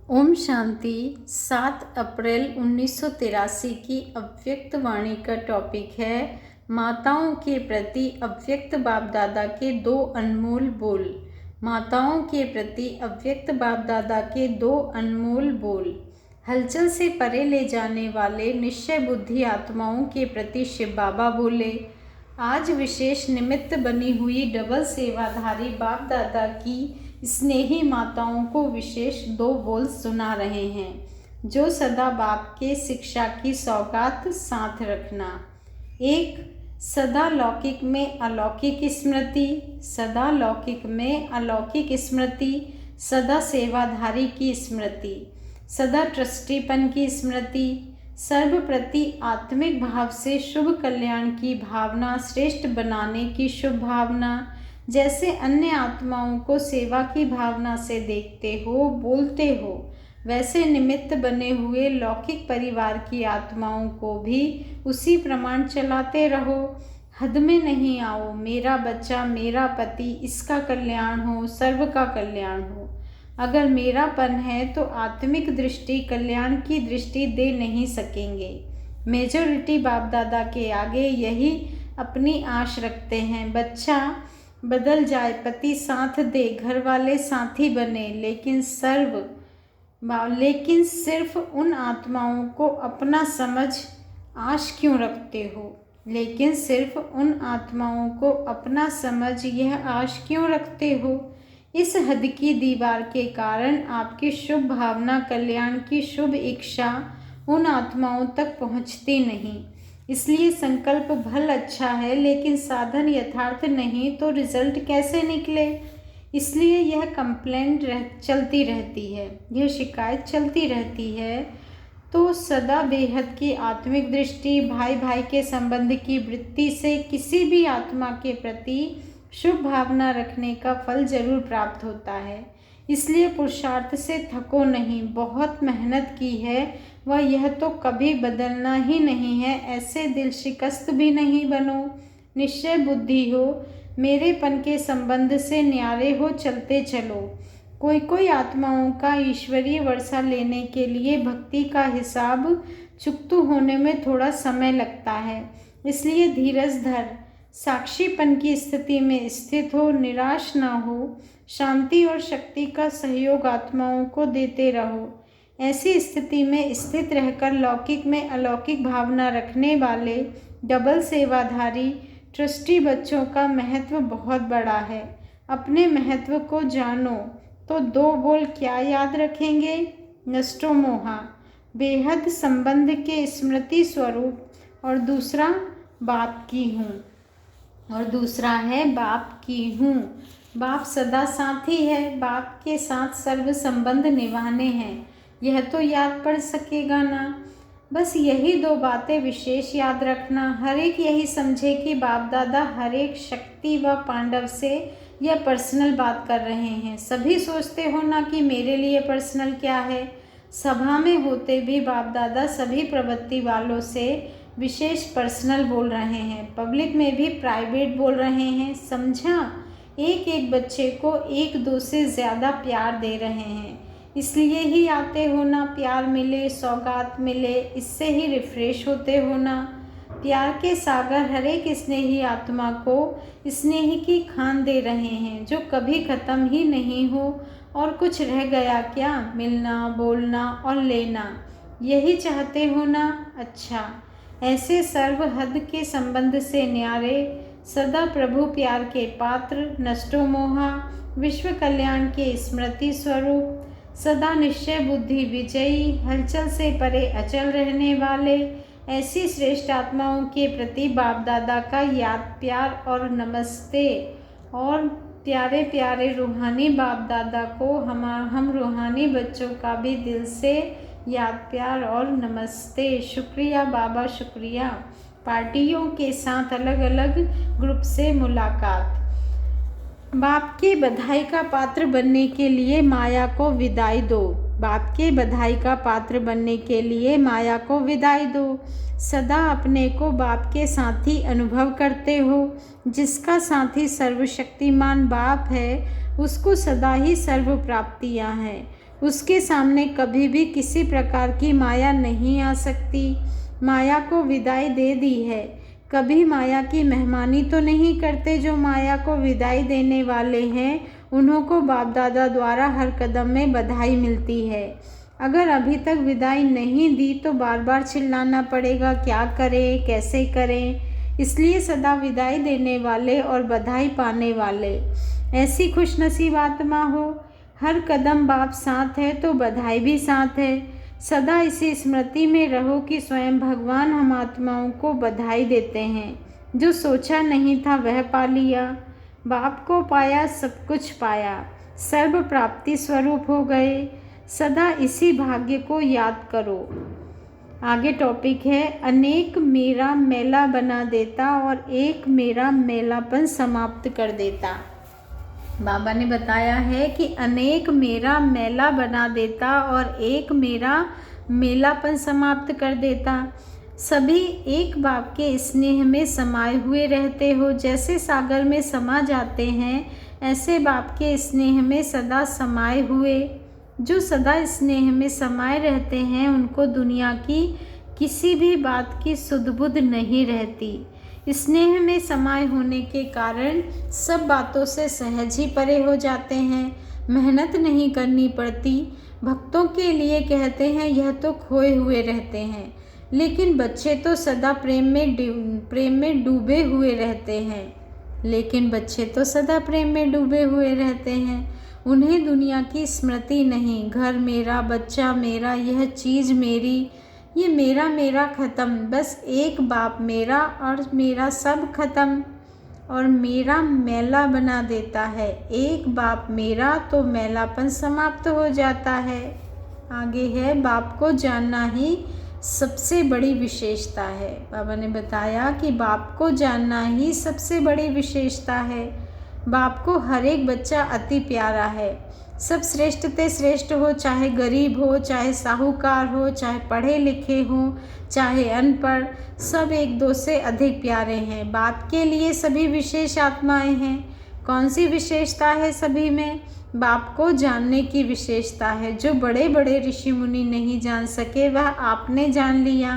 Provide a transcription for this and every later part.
ओम शांति। 7 अप्रैल 1983 की अव्यक्त वाणी का टॉपिक है माताओं के प्रति अव्यक्त बाप दादा के 2 अनमोल बोल। माताओं के प्रति अव्यक्त बाप दादा के 2 अनमोल बोल। हलचल से परे ले जाने वाले निश्चय बुद्धि आत्माओं के प्रति शिव बाबा बोले, आज विशेष निमित्त बनी हुई डबल सेवाधारी बाप दादा की स्नेही माताओं को विशेष 2 बोल सुना रहे हैं, जो सदा बाप के शिक्षा की सौगात साथ रखना। 1. सदा लौकिक में अलौकिक स्मृति। सदा लौकिक में अलौकिक स्मृति, सदा सेवाधारी की स्मृति, सदा ट्रस्टीपन की स्मृति, सर्व प्रति आत्मिक भाव से शुभ कल्याण की भावना श्रेष्ठ बनाने की शुभ भावना। जैसे अन्य आत्माओं को सेवा की भावना से देखते हो, बोलते हो, वैसे निमित्त बने हुए लौकिक परिवार की आत्माओं को भी उसी प्रमाण चलाते रहो। हद में नहीं आओ, मेरा बच्चा, मेरा पति, इसका कल्याण हो, सर्व का कल्याण हो। अगर मेरापन है तो आत्मिक दृष्टि कल्याण की दृष्टि दे नहीं सकेंगे। मेजॉरिटी बाप दादा के आगे यही अपनी आश रखते हैं, बच्चा बदल जाए, पति साथ दे, घर वाले साथी बने, लेकिन सिर्फ उन आत्माओं को अपना समझ आश क्यों रखते हो? लेकिन सिर्फ उन आत्माओं को अपना समझ यह आश क्यों रखते हो? इस हद की दीवार के कारण आपकी शुभ भावना कल्याण की शुभ इच्छा उन आत्माओं तक पहुँचती नहीं। इसलिए संकल्प भल अच्छा है, लेकिन साधन यथार्थ नहीं तो रिजल्ट कैसे निकले? इसलिए यह कंप्लेंट चलती रहती है, यह शिकायत चलती रहती है। तो सदा बेहद की आत्मिक दृष्टि, भाई भाई के संबंध की वृत्ति से किसी भी आत्मा के प्रति शुभ भावना रखने का फल जरूर प्राप्त होता है। इसलिए पुरुषार्थ से थको नहीं, बहुत मेहनत की है वह यह तो कभी बदलना ही नहीं है। ऐसे दिल शिकस्त भी नहीं बनो, निश्चय बुद्धि हो, मेरेपन के संबंध से न्यारे हो, चलते चलो। कोई आत्माओं का ईश्वरीय वर्षा लेने के लिए भक्ति का हिसाब चुकतू होने में थोड़ा समय लगता है, इसलिए धीरज धर, साक्षीपन की स्थिति में स्थित हो, निराश ना हो, शांति और शक्ति का सहयोग आत्माओं को देते रहो। ऐसी स्थिति में स्थित रहकर लौकिक में अलौकिक भावना रखने वाले डबल सेवाधारी ट्रस्टी बच्चों का महत्व बहुत बड़ा है। अपने महत्व को जानो तो 2 बोल क्या याद रखेंगे? नष्टो मोहा, बेहद संबंध के स्मृति स्वरूप, और दूसरा बाप की हूँ, और दूसरा है बाप की हूँ। बाप सदा साथी है, बाप के साथ सर्व संबंध निभाने हैं, यह तो याद पड़ सकेगा ना। बस यही 2 बातें विशेष याद रखना। हर एक यही समझे कि बाप दादा हर एक शक्ति व पांडव से यह पर्सनल बात कर रहे हैं। सभी सोचते हो ना कि मेरे लिए पर्सनल क्या है। सभा में होते भी बाप दादा सभी प्रवृत्ति वालों से विशेष पर्सनल बोल रहे हैं, पब्लिक में भी प्राइवेट बोल रहे हैं। समझा? एक एक बच्चे को 1-2 से ज़्यादा प्यार दे रहे हैं, इसलिए ही आते हो ना। प्यार मिले, सौगात मिले, इससे ही रिफ्रेश होते हो ना। प्यार के सागर हर एक स्नेही आत्मा को स्नेह की खान दे रहे हैं, जो कभी ख़त्म ही नहीं हो। और कुछ रह गया क्या? मिलना, बोलना और लेना, यही चाहते हो ना। अच्छा, ऐसे सर्व हद के संबंध से न्यारे, सदा प्रभु प्यार के पात्र, नष्टो मोहा, विश्व कल्याण के स्मृति स्वरूप, सदा निश्चय बुद्धि विजयी, हलचल से परे अचल रहने वाले, ऐसी श्रेष्ठ आत्माओं के प्रति बाप दादा का याद, प्यार और नमस्ते। और प्यारे प्यारे रूहानी बाप दादा को हम रूहानी बच्चों का भी दिल से याद, प्यार और नमस्ते। शुक्रिया बाबा, शुक्रिया। पार्टियों के साथ अलग अलग ग्रुप से मुलाकात। बाप के बधाई का पात्र बनने के लिए माया को विदाई दो। बाप के बधाई का पात्र बनने के लिए माया को विदाई दो। सदा अपने को बाप के साथी अनुभव करते हो। जिसका साथी सर्वशक्तिमान बाप है, उसको सदा ही सर्व प्राप्तियाँ हैं। उसके सामने कभी भी किसी प्रकार की माया नहीं आ सकती। माया को विदाई दे दी है। कभी माया की मेहमानी तो नहीं करते। जो माया को विदाई देने वाले हैं उन्हों को बाप दादा द्वारा हर कदम में बधाई मिलती है। अगर अभी तक विदाई नहीं दी तो बार बार चिल्लाना पड़ेगा, क्या करें, कैसे करें। इसलिए सदा विदाई देने वाले और बधाई पाने वाले ऐसी खुशनसीब आत्मा हो। हर कदम बाप साथ है तो बधाई भी साथ है। सदा इसी स्मृति में रहो कि स्वयं भगवान हम आत्माओं को बधाई देते हैं। जो सोचा नहीं था वह पा लिया। बाप को पाया, सब कुछ पाया, सर्व प्राप्ति स्वरूप हो गए। सदा इसी भाग्य को याद करो। आगे टॉपिक है, अनेक मेरा मेला बना देता और एक मेरा मेलापन समाप्त कर देता। बाबा ने बताया है कि अनेक मेरा मेला बना देता और एक मेरा मेलापन समाप्त कर देता। सभी एक बाप के स्नेह में समाये हुए रहते हो। जैसे सागर में समा जाते हैं ऐसे बाप के स्नेह में सदा समाये हुए। जो सदा स्नेह में समाये रहते हैं उनको दुनिया की किसी भी बात की सुध-बुध नहीं रहती। स्नेह में समाये होने के कारण सब बातों से सहज ही परे हो जाते हैं। मेहनत नहीं करनी पड़ती। भक्तों के लिए कहते हैं यह तो खोए हुए रहते हैं, लेकिन बच्चे तो सदा प्रेम में डूबे हुए रहते हैं। लेकिन बच्चे तो सदा प्रेम में डूबे हुए रहते हैं। उन्हें दुनिया की स्मृति नहीं। घर मेरा, बच्चा मेरा, यह चीज़ मेरी, ये मेरा मेरा ख़त्म। बस एक बाप मेरा और मेरा सब ख़त्म। और मेरा मेला बना देता है। एक बाप मेरा तो मेलापन समाप्त हो जाता है। आगे है, बाप को जानना ही सबसे बड़ी विशेषता है। बाबा ने बताया कि बाप को जानना ही सबसे बड़ी विशेषता है। बाप को हर एक बच्चा अति प्यारा है। सब श्रेष्ठ ते श्रेष्ठ हो, चाहे गरीब हो, चाहे साहूकार हो, चाहे पढ़े लिखे हो, चाहे अनपढ़, सब एक दो से अधिक प्यारे हैं। बाप के लिए सभी विशेष आत्माएं हैं। कौन सी विशेषता है सभी में? बाप को जानने की विशेषता है। जो बड़े बड़े ऋषि मुनि नहीं जान सके वह आपने जान लिया,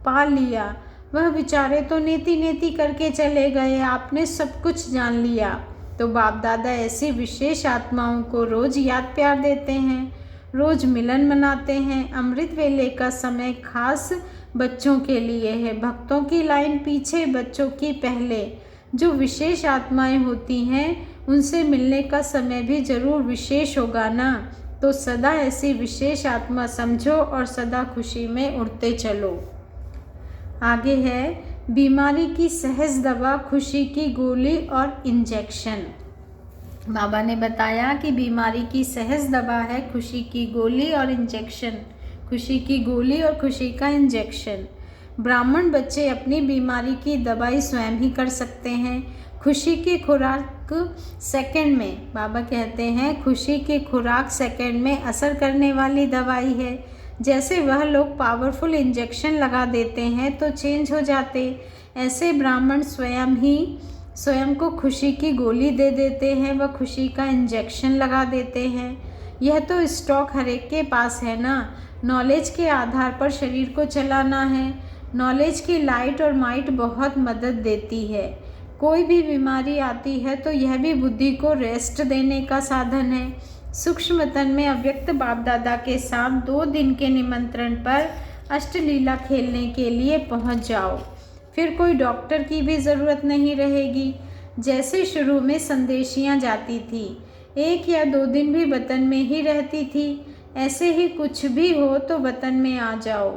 पा लिया। वह बेचारे तो नेति नेति करके चले गए, आपने सब कुछ जान लिया। तो बाप दादा ऐसी विशेष आत्माओं को रोज याद प्यार देते हैं, रोज मिलन मनाते हैं। अमृत वेले का समय खास बच्चों के लिए है। भक्तों की लाइन पीछे, बच्चों की पहले। जो विशेष आत्माएं होती हैं उनसे मिलने का समय भी जरूर विशेष होगा ना। तो सदा ऐसी विशेष आत्मा समझो और सदा खुशी में उड़ते चलो। आगे है, बीमारी की सहज दवा, खुशी की गोली और इंजेक्शन। बाबा ने बताया कि बीमारी की सहज दवा है खुशी की गोली और इंजेक्शन। खुशी की गोली और खुशी का इंजेक्शन। ब्राह्मण बच्चे अपनी बीमारी की दवाई स्वयं ही कर सकते हैं। खुशी की खुराक सेकंड में, बाबा कहते हैं खुशी की खुराक सेकंड में असर करने वाली दवाई है। जैसे वह लोग पावरफुल इंजेक्शन लगा देते हैं तो चेंज हो जाते, ऐसे ब्राह्मण स्वयं को खुशी की गोली दे देते हैं, वह खुशी का इंजेक्शन लगा देते हैं। यह तो स्टॉक हर एक के पास है ना। नॉलेज के आधार पर शरीर को चलाना है। नॉलेज की लाइट और माइट बहुत मदद देती है। कोई भी बीमारी आती है तो यह भी बुद्धि को रेस्ट देने का साधन है। सूक्ष्म तन में अव्यक्त बाप दादा के साथ 2 दिन के निमंत्रण पर अष्टलीला खेलने के लिए पहुंच जाओ। फिर कोई डॉक्टर की भी ज़रूरत नहीं रहेगी। जैसे शुरू में संदेशियां जाती थी, 1 या 2 दिन भी वतन में ही रहती थी, ऐसे ही कुछ भी हो तो वतन में आ जाओ।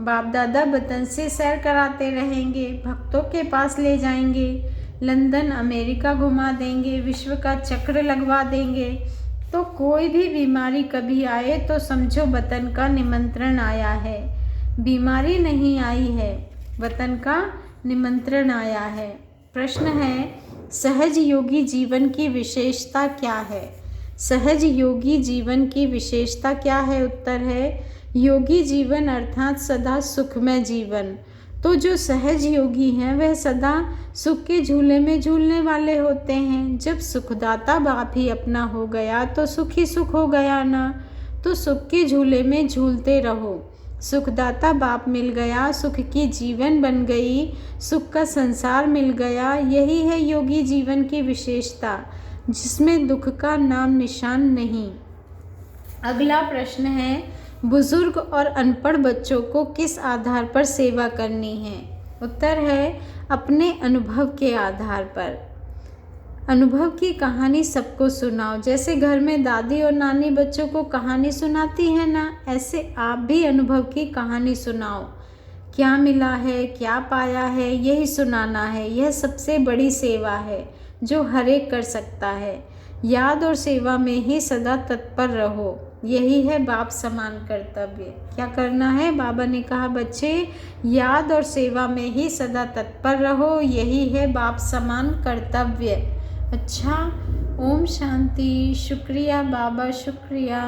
बाप दादा वतन से सैर कराते रहेंगे, भक्तों के पास ले जाएंगे, लंदन अमेरिका घुमा देंगे, विश्व का चक्र लगवा देंगे। तो कोई भी बीमारी कभी आए तो समझो वतन का निमंत्रण आया है। बीमारी नहीं आई है, वतन का निमंत्रण आया है। प्रश्न है, सहज योगी जीवन की विशेषता क्या है? सहज योगी जीवन की विशेषता क्या है? उत्तर है, योगी जीवन अर्थात सदा सुखमय जीवन। तो जो सहज योगी हैं वह सदा सुख के झूले में झूलने वाले होते हैं। जब सुखदाता बाप ही अपना हो गया तो सुख ही सुख हो गया ना। तो सुख के झूले में झूलते रहो। सुखदाता बाप मिल गया, सुख की जीवन बन गई, सुख का संसार मिल गया। यही है योगी जीवन की विशेषता, जिसमें दुख का नाम निशान नहीं। अगला प्रश्न है, बुजुर्ग और अनपढ़ बच्चों को किस आधार पर सेवा करनी है? उत्तर है, अपने अनुभव के आधार पर। अनुभव की कहानी सबको सुनाओ। जैसे घर में दादी और नानी बच्चों को कहानी सुनाती है ना, ऐसे आप भी अनुभव की कहानी सुनाओ। क्या मिला है, क्या पाया है, यही सुनाना है। यह सबसे बड़ी सेवा है जो हर एक कर सकता है। याद और सेवा में ही सदा तत्पर रहो, यही है बाप समान कर्तव्य। क्या करना है? बाबा ने कहा, बच्चे याद और सेवा में ही सदा तत्पर रहो, यही है बाप समान कर्तव्य। अच्छा, ओम शांति। शुक्रिया बाबा, शुक्रिया।